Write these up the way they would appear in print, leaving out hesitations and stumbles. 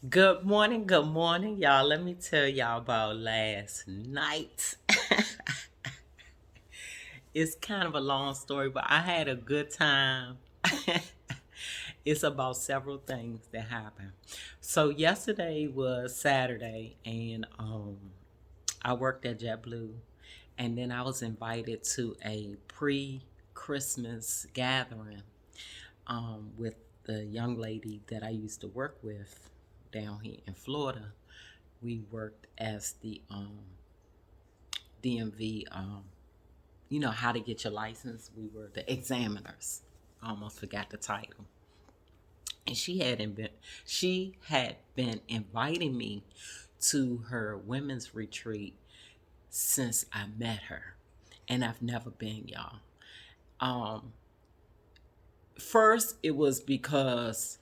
Good morning, y'all. Let me tell y'all about last night. It's kind of a long story, but I had a good time. It's about several things that happened. So yesterday was Saturday, and I worked at JetBlue, and then I was invited to a pre-Christmas gathering with the young lady that I used to work with down here in Florida. We worked as the DMV, how to get your license. We were the examiners. I almost forgot the title. And she had been inviting me to her women's retreat since I met her, and I've never been, y'all. Um, First, it was because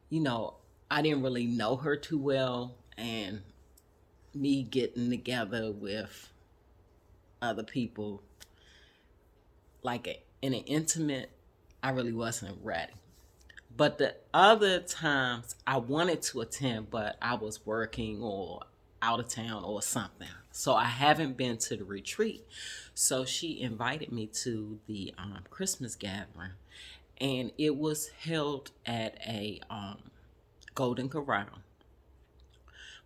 you know I didn't really know her too well, and me getting together with other people in an intimate, I really wasn't ready. But the other times I wanted to attend, but I was working or out of town or something. So I haven't been to the retreat. So she invited me to the Christmas gathering, and it was held at a Golden Corral,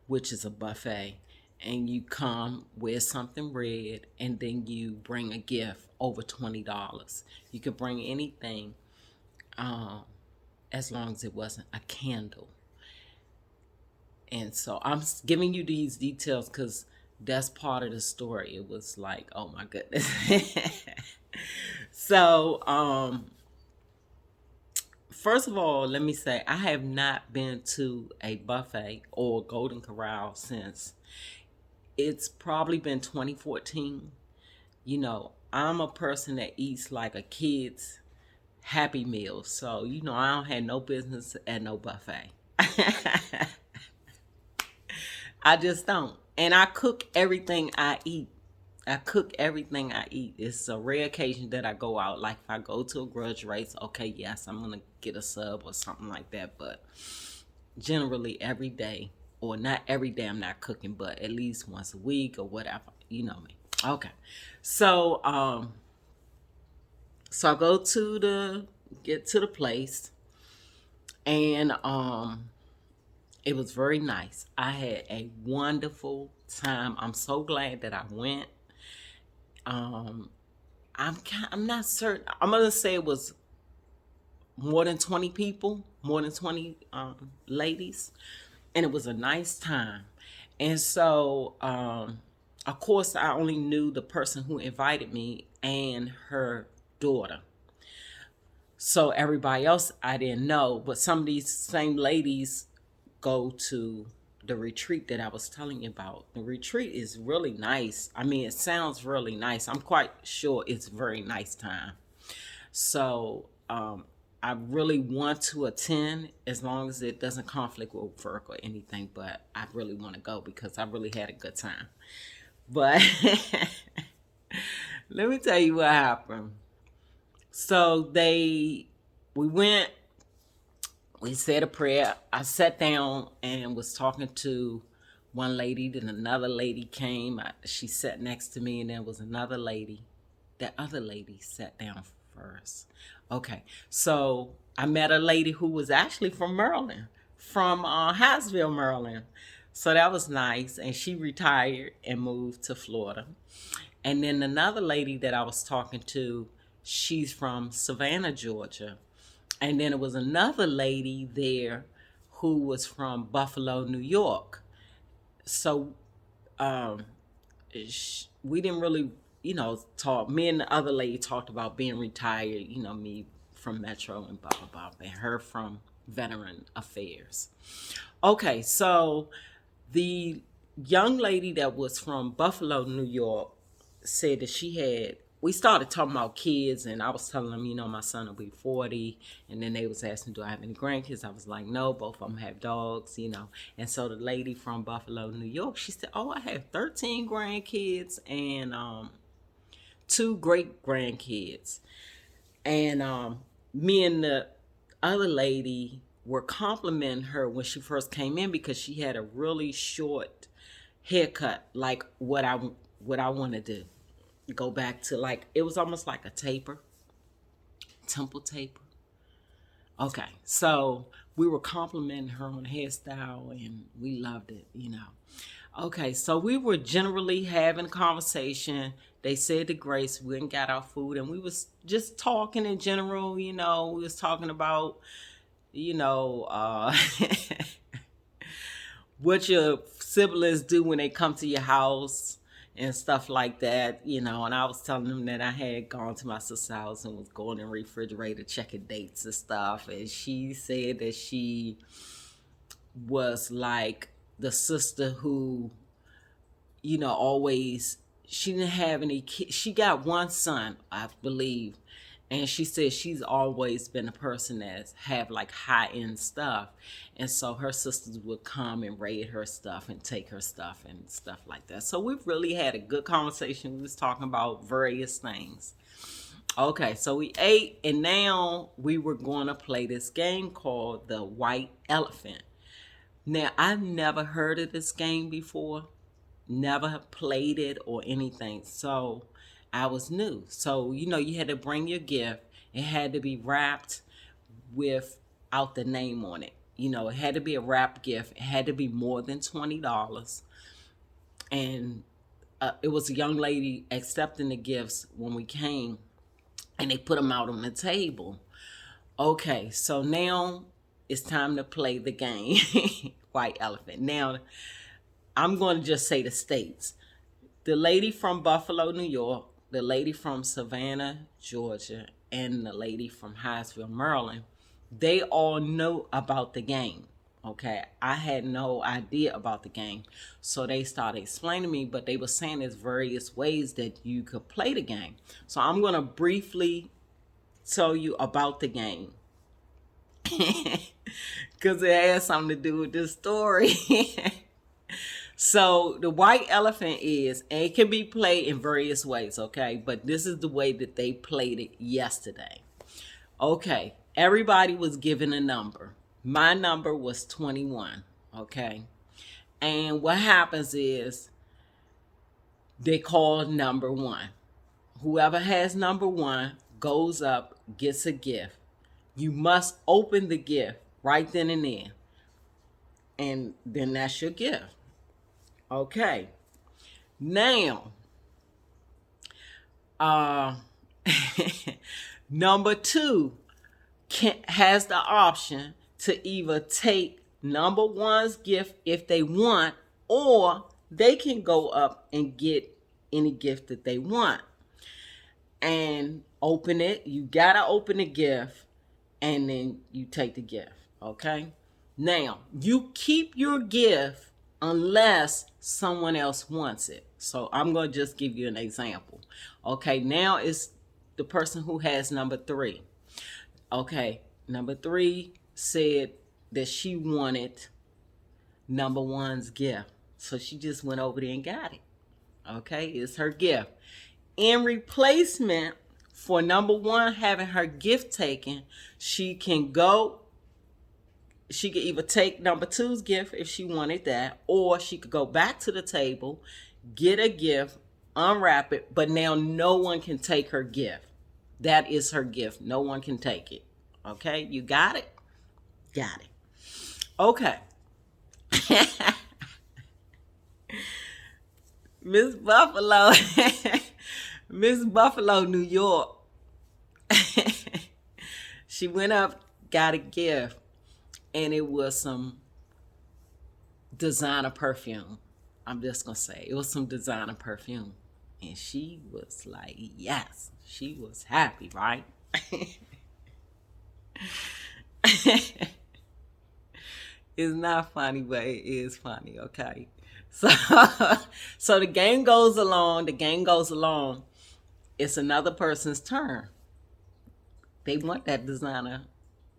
which is a buffet. And you come with something red, and then you bring a gift over $20. You could bring anything, um, as long as it wasn't a candle. And so I'm giving you these details because that's part of the story. It was like, oh my goodness. So, first of all, let me say I have not been to a buffet or Golden Corral since it's probably been 2014. I'm a person that eats like a kid's Happy Meal. So, I don't have no business at no buffet. I just don't. And I cook everything I eat. I cook everything I eat. It's a rare occasion that I go out. Like if I go to a grudge race, okay, yes, I'm gonna get a sub or something like that. But generally every day, or not every day I'm not cooking, but at least once a week or whatever. You know me. Okay. So so I go to the get to the place, and it was very nice. I had a wonderful time. I'm so glad that I went. Um, I'm not certain. I'm gonna say it was more than 20 people, more than 20 ladies, and it was a nice time. And so, of course, I only knew the person who invited me and her daughter. So everybody else I didn't know, but some of these same ladies go to the retreat that I was telling you about. The retreat is really nice. I mean, it sounds really nice. I'm quite sure it's a very nice time. So I really want to attend as long as it doesn't conflict with work or anything. But I really want to go because I really had a good time. But let me tell you what happened. So we went, we said a prayer. I sat down and was talking to one lady. Then another lady came. She sat next to me, and there was another lady. That other lady sat down first. Okay, so I met a lady who was actually from Maryland, from Hyattsville, Maryland. So that was nice. And she retired and moved to Florida. And then another lady that I was talking to, she's from Savannah, Georgia. And then it was another lady there who was from Buffalo, New York. So um, we didn't really, talk. Me and the other lady talked about being retired, me from Metro and blah, blah, blah, and her from Veteran Affairs. Okay, so the young lady that was from Buffalo, New York, said that we started talking about kids, and I was telling them, my son will be 40. And then they was asking, do I have any grandkids? I was like, no, both of them have dogs. And so the lady from Buffalo, New York, she said, oh, I have 13 grandkids and two great grandkids. And me and the other lady were complimenting her when she first came in because she had a really short haircut, like what I wanted to go back to. Like it was almost like a taper, temple taper. Okay, so we were complimenting her on hairstyle and we loved it, you know. Okay, so we were generally having a conversation. They said the grace, we went and got our food, and we was just talking in general, you know. We was talking about, you know, what your siblings do when they come to your house and stuff like that, you know. And I was telling them that I had gone to my sister's house and was going in the refrigerator checking dates and stuff. And she said that she was like the sister who, you know, always, she didn't have any kids. She got one son, I believe. And she said she's always been a person that have like high-end stuff. And so her sisters would come and raid her stuff and take her stuff and stuff like that. So we really had a good conversation. We was talking about various things. Okay, so we ate, and now we were going to play this game called the White Elephant. Now, I've never heard of this game before, never played it or anything. So I was new. So, you know, you had to bring your gift. It had to be wrapped without the name on it. You know, it had to be a wrapped gift. It had to be more than $20. And it was a young lady accepting the gifts when we came, and they put them out on the table. Okay, so now it's time to play the game, White Elephant. Now, I'm going to just say the states. The lady from Buffalo, New York, the lady from Savannah, Georgia, and the lady from Hyattsville, Maryland, they all know about the game. Okay, I had no idea about the game. So they started explaining to me, but they were saying there's various ways that you could play the game. So I'm going to briefly tell you about the game. Because it has something to do with this story. So the White Elephant is, and it can be played in various ways, okay? But this is the way that they played it yesterday. Okay, everybody was given a number. My number was 21, okay? And what happens is they call number one. Whoever has number one goes up, gets a gift. You must open the gift right then and there. And then that's your gift. Okay. Now, number two has the option to either take number one's gift if they want, or they can go up and get any gift that they want and open it. You gotta open the gift, and then you take the gift. Okay. Now, you keep your gift unless someone else wants it. So I'm going to just give you an example. Okay, now it's the person who has number three. Okay, number three said that she wanted number one's gift. So she just went over there and got it. Okay, it's her gift. In replacement for number one having her gift taken, she can either take number two's gift if she wanted that, or she could go back to the table, get a gift, unwrap it, but now no one can take her gift. That is her gift. No one can take it. Okay, you got it? Got it. Okay. Miss Buffalo, Miss Buffalo, New York. She went up, got a gift, and it was some designer perfume. I'm just going to say, it was some designer perfume. And she was like, yes, she was happy, right? It's not funny, but it is funny, okay? So the game goes along. It's another person's turn. They want that designer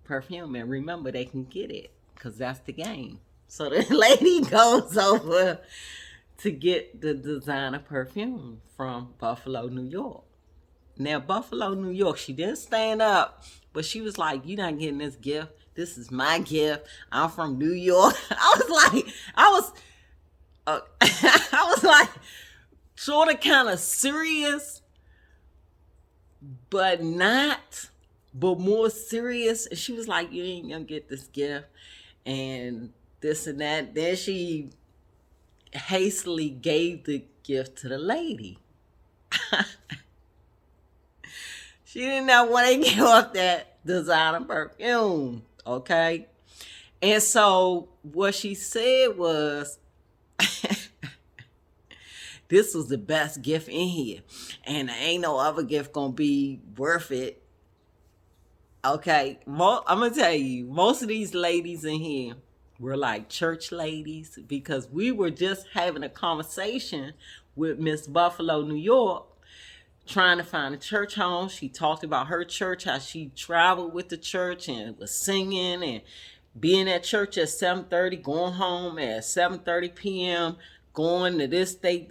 perfume, and remember, they can get it because that's the game. So the lady goes over to get the designer perfume from Buffalo, New York. Now, Buffalo, New York, she didn't stand up, but she was like, you're not getting this gift. This is my gift. I'm from New York. I was like, sort of kind of serious, but not, but more serious. And she was like, you ain't gonna get this gift and this and that. Then she hastily gave the gift to the lady. She did not want to give up that designer perfume, okay? And so what she said was, this was the best gift in here, and there ain't no other gift gonna be worth it. Okay, I'm gonna tell you, most of these ladies in here were like church ladies, because we were just having a conversation with Miss Buffalo, New York, trying to find a church home. She talked about her church, how she traveled with the church and was singing and being at church at 7:30, going home at 7:30 p.m., going to this state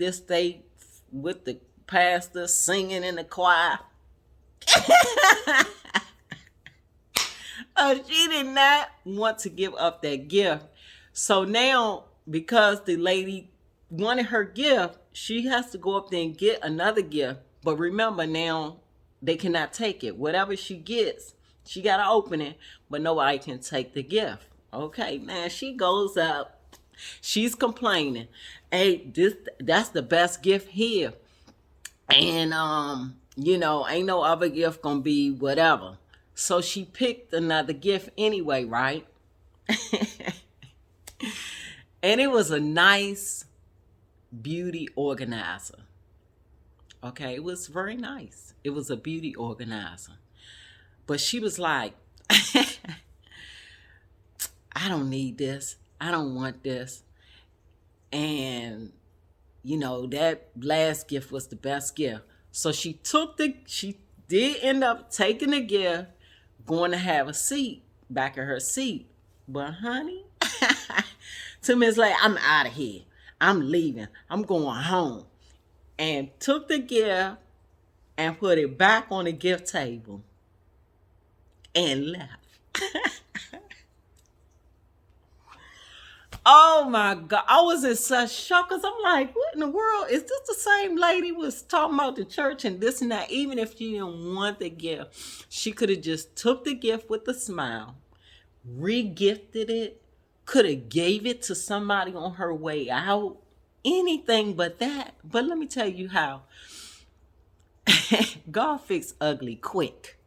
with the pastor, singing in the choir. She did not want to give up that gift. So now, because the lady wanted her gift, she has to go up there and get another gift. But remember, now they cannot take it. Whatever she gets, she got to open it, but nobody can take the gift. Okay, man, she goes up. She's complaining, hey, that's the best gift here. And, ain't no other gift gonna be whatever. So she picked another gift anyway, right? And it was a nice beauty organizer. Okay, it was very nice. It was a beauty organizer. But she was like, I don't need this. I don't want this. And, that last gift was the best gift. So she did end up taking the gift, going to have a seat back in her seat. But honey, 2 minutes later, I'm out of here. I'm leaving. I'm going home. And took the gift and put it back on the gift table and left. Oh my God. I was in such shock, because I'm like, what in the world? Is this the same lady was talking about the church and this and that? Even if she didn't want the gift, she could have just took the gift with a smile, re-gifted it, could have gave it to somebody on her way out. Anything but that. But let me tell you how God fixed ugly quick.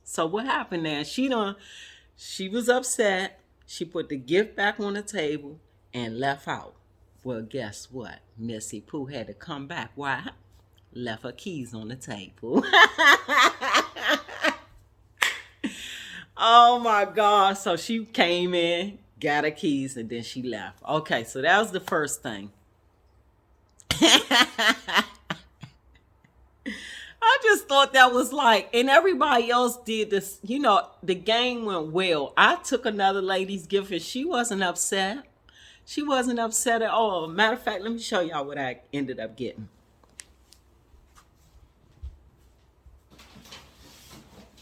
So what happened there? She was upset. She put the gift back on the table and left out. Well, guess what? Missy Pooh had to come back. Why? Left her keys on the table. Oh my God. So she came in, got her keys, and then she left. Okay, so that was the first thing. I just thought that was like, and everybody else did this, the game went well. I took another lady's gift and she wasn't upset. She wasn't upset at all. Matter of fact, let me show y'all what I ended up getting.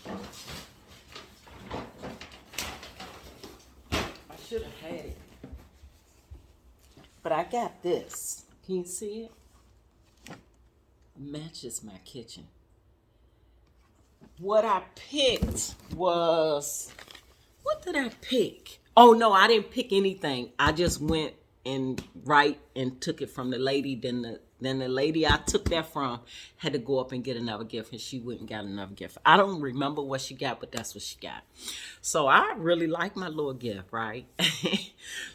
I should have had it. But I got this. Can you see it? Matches my kitchen. What I picked was, what did I pick? Oh no, I didn't pick anything. I just went and took it from the lady. Then the lady I took that from had to go up and get another gift, and she went and got another gift. I don't remember what she got, but that's what she got. So I really like my little gift, right?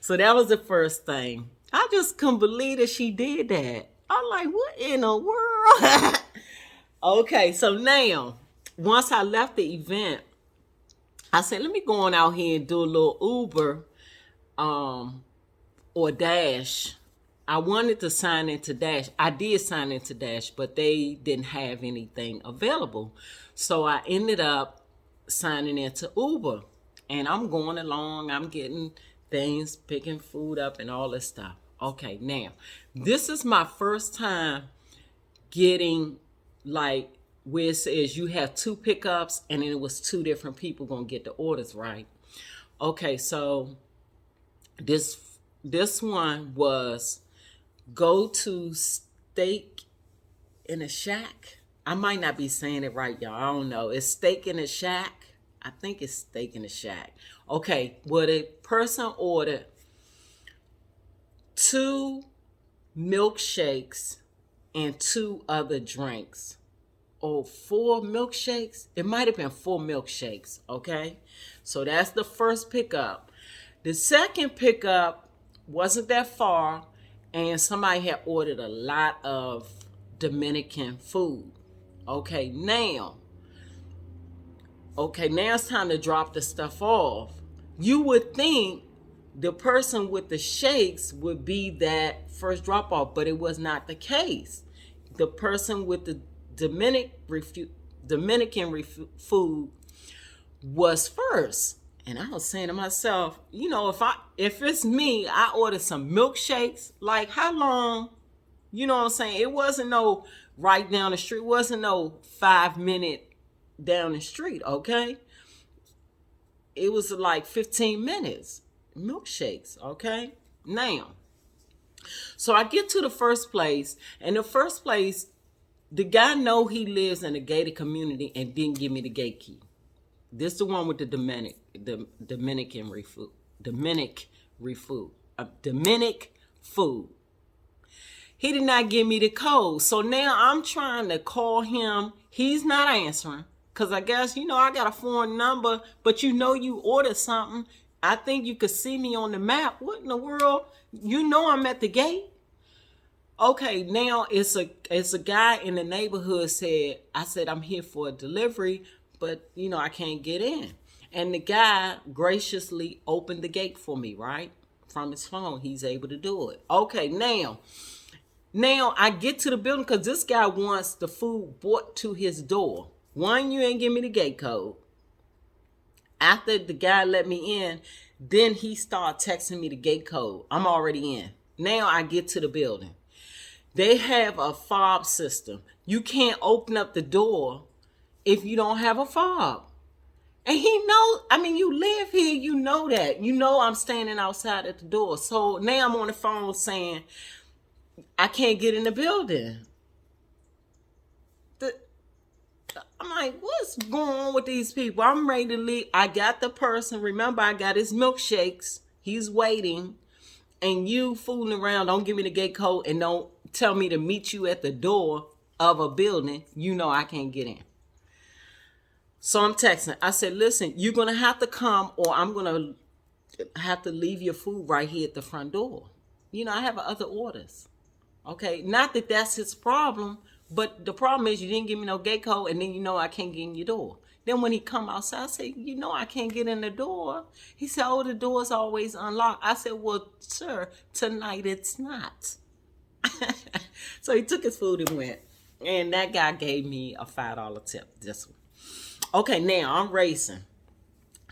So that was the first thing. I just couldn't believe that she did that. I'm like, what in the world? Okay, so now, once I left the event, I said, let me go on out here and do a little Uber or Dash. I wanted to sign into Dash. I did sign into Dash, but they didn't have anything available. So I ended up signing into Uber. And I'm going along. I'm getting things, picking food up and all this stuff. Okay, now, this is my first time getting like where it says you have 2 pickups and then it was 2 different people going to get the orders, right? Okay, so this this one was go to steak in a shack. I might not be saying it right, y'all. I don't know. It's steak in a shack. I think it's steak in a shack. Okay, well, the person ordered two milkshakes and two other drinks. Or four milkshakes. It might have been four milkshakes. Okay, so that's the first pickup. The second pickup wasn't that far, and somebody had ordered a lot of Dominican food. Okay, now it's time to drop the stuff off. You would think the person with the shakes would be that first drop off, but it was not the case. The person with the Dominican food was first. And I was saying to myself, if it's me, I ordered some milkshakes. Like, how long? You know what I'm saying? It wasn't no right down the street. It wasn't no 5 minute down the street, okay? It was like 15 minutes. Milkshakes, okay? Now, so I get to the first place, and the first place, the guy know he lives in a gated community and didn't give me the gate key. This the one with the Dominican food. Dominic food. He did not give me the code. So now I'm trying to call him. He's not answering. Because I guess, I got a foreign number, but you ordered something. I think you could see me on the map. What in the world? I'm at the gate. Okay, now it's a guy in the neighborhood I said, I'm here for a delivery, but I can't get in. And the guy graciously opened the gate for me, right? From his phone, he's able to do it. Okay, now I get to the building because this guy wants the food brought to his door. One, you ain't give me the gate code. After the guy let me in, then he started texting me the gate code. I'm already in. Now I get to the building. They have a fob system. You can't open up the door if you don't have a fob. And he knows, you live here, you know that. You know I'm standing outside at the door. So now I'm on the phone saying, I can't get in the building. I'm like, what's going on with these people? I'm ready to leave. I got the person. Remember, I got his milkshakes. He's waiting. And you fooling around, don't give me the gate code and don't tell me to meet you at the door of a building. I can't get in. So I'm texting. I said, listen, you're going to have to come or I'm going to have to leave your food right here at the front door. I have other orders. Okay, not that that's his problem, but the problem is you didn't give me no gate code and then I can't get in your door. Then when he come outside, I say, I can't get in the door. He said, oh, the door's always unlocked. I said, well, sir, tonight it's not. So he took his food and went. And that guy gave me a $5 tip, this one. Okay, now I'm racing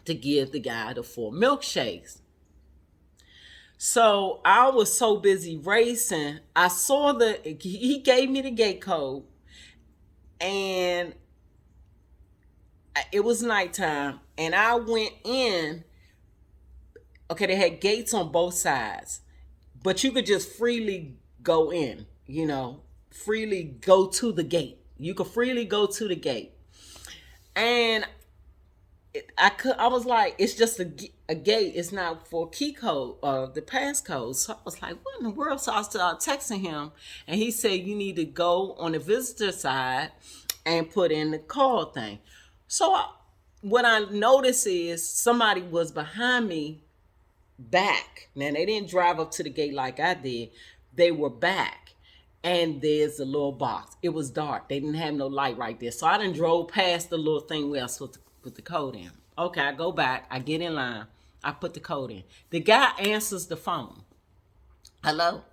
to give the guy the 4 milkshakes. So I was so busy racing, I saw he gave me the gate code, and it was nighttime, and I went in. Okay, they had gates on both sides, but you could just freely go in, freely go to the gate. You could freely go to the gate. And I was like, it's just a gate. It's not for key code or the passcode. So I was like, what in the world? So I started texting him, and he said, you need to go on the visitor side and put in the call thing. So what I noticed is somebody was behind me back. Now, they didn't drive up to the gate like I did. They were back. And there's a little box. It was dark. They didn't have no light right there. So I done drove past the little thing where I was supposed to put the code in. Okay, I go back. I get in line. I put the code in. The guy answers the phone. Hello?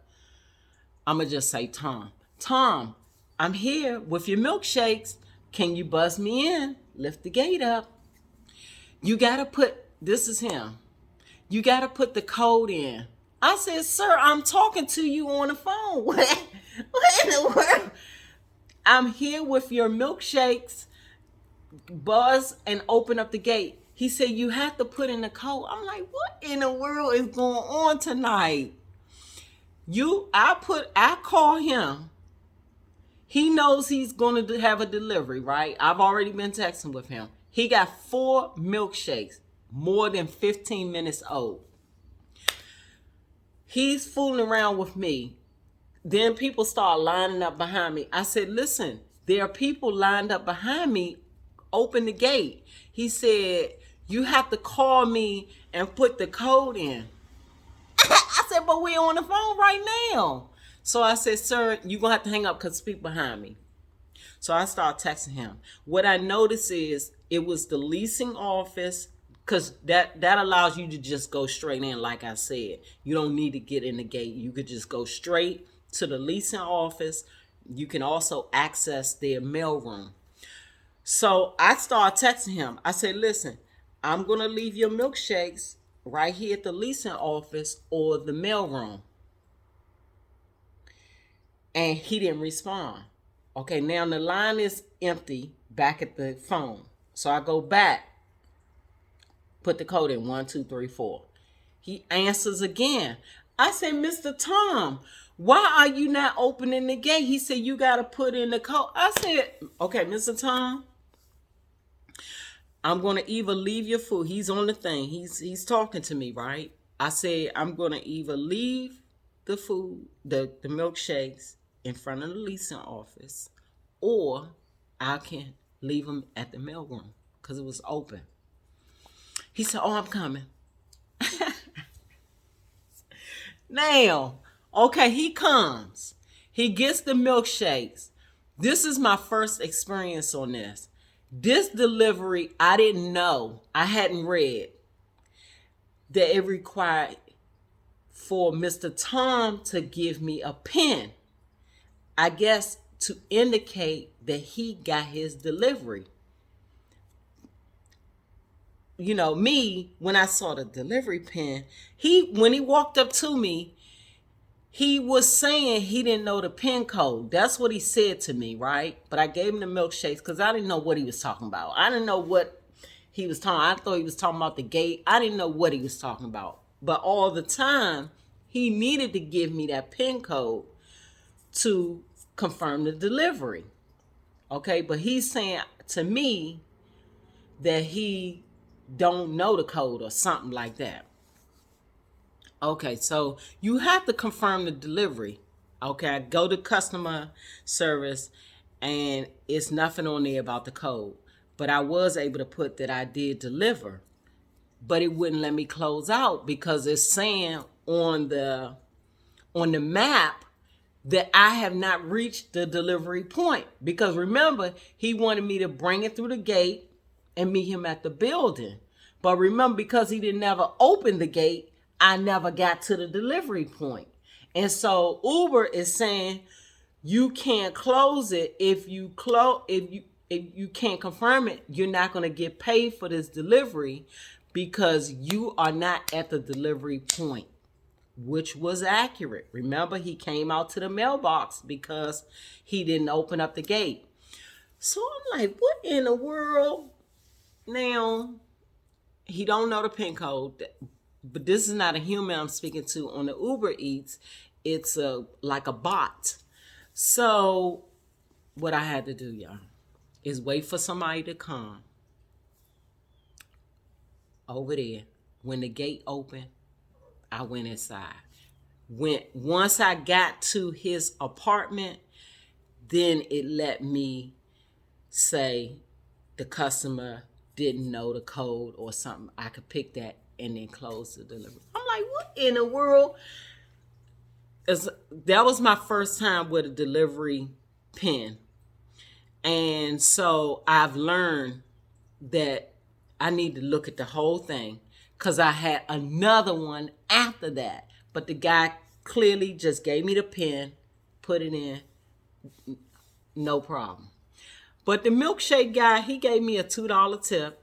I'm going to just say, Tom. Tom, I'm here with your milkshakes. Can you buzz me in? Lift the gate up. You got to this is him. You got to put the code in. I said, sir, I'm talking to you on the phone. What in the world? I'm here with your milkshakes. Buzz and open up the gate. He said, you have to put in the code. I'm like, what in the world is going on tonight? I call him. He knows he's going to have a delivery, right? I've already been texting with him. He got 4 milkshakes, more than 15 minutes old. He's fooling around with me. Then people start lining up behind me. I said, listen, there are people lined up behind me. Open the gate. He said, you have to call me and put the code in. I said, but we're on the phone right now. So I said, sir, you're going to have to hang up because people behind me. So I started texting him. What I noticed is it was the leasing office, because that allows you to just go straight in, like I said. You don't need to get in the gate. You could just go straight to the leasing office. You can also access their mailroom. So I started texting him. I said, listen, I'm going to leave your milkshakes right here at the leasing office or the mailroom. And he didn't respond. Okay, now the line is empty back at the phone. So I go back, put the code in 1, 2, 3, 4. He answers again. I said, Mr. Tom, why are you not opening the gate? He said, you got to put in the code. I said, okay, Mr. Tom, I'm going to either leave your food. He's on the thing. He's talking to me, right? I said, I'm going to either leave the food, the milkshakes in front of the leasing office, or I can leave them at the mailroom because it was open. He said, oh, I'm coming. Now, okay, he comes. He gets the milkshakes. This is my first experience on this. This delivery, I didn't know. I hadn't read that it required for Mr. Tom to give me a pen. I guess to indicate that he got his delivery. You know, me, when I saw the delivery pen, when he walked up to me, he was saying he didn't know the pin code. That's what he said to me, right? But I gave him the milkshakes because I didn't know what he was talking about. I didn't know what he was talking about. I thought he was talking about the gate. I didn't know what he was talking about. But all the time, he needed to give me that pin code to confirm the delivery. Okay, but he's saying to me that he don't know the code or something like that. Okay, so you have to confirm the delivery. Okay, I go to customer service and it's nothing on there about the code. But I was able to put that I did deliver. But it wouldn't let me close out because it's saying on the map that I have not reached the delivery point. Because remember, he wanted me to bring it through the gate and meet him at the building. But remember, because he didn't never open the gate, I never got to the delivery point. And so Uber is saying you can't close it. If you can't confirm it, you're not going to get paid for this delivery because you are not at the delivery point, which was accurate. Remember, he came out to the mailbox because he didn't open up the gate. So I'm like, what in the world? Now, he don't know the PIN code, but this is not a human I'm speaking to on the Uber Eats. It's like a bot. So what I had to do, y'all, is wait for somebody to come over there. When the gate opened, I went inside. Once I got to his apartment, then it let me say the customer didn't know the code or something. I could pick that and then close the delivery. I'm like, what in the world? That was my first time with a delivery pin. And so I've learned that I need to look at the whole thing because I had another one after that. But the guy clearly just gave me the pin, put it in, no problem. But the milkshake guy, he gave me a $2 tip,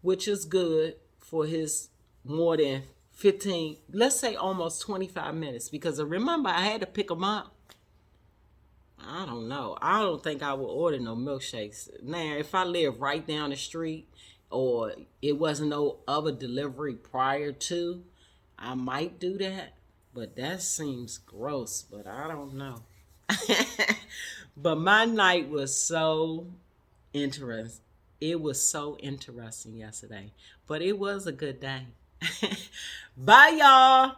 which is good for his more than 15, let's say almost 25 minutes. Because remember, I had to pick them up. I don't know. I don't think I would order no milkshakes. Now, if I live right down the street or it wasn't no other delivery prior to, I might do that. But that seems gross, but I don't know. But my night was so interesting. It was so interesting yesterday. But it was a good day. Bye, y'all.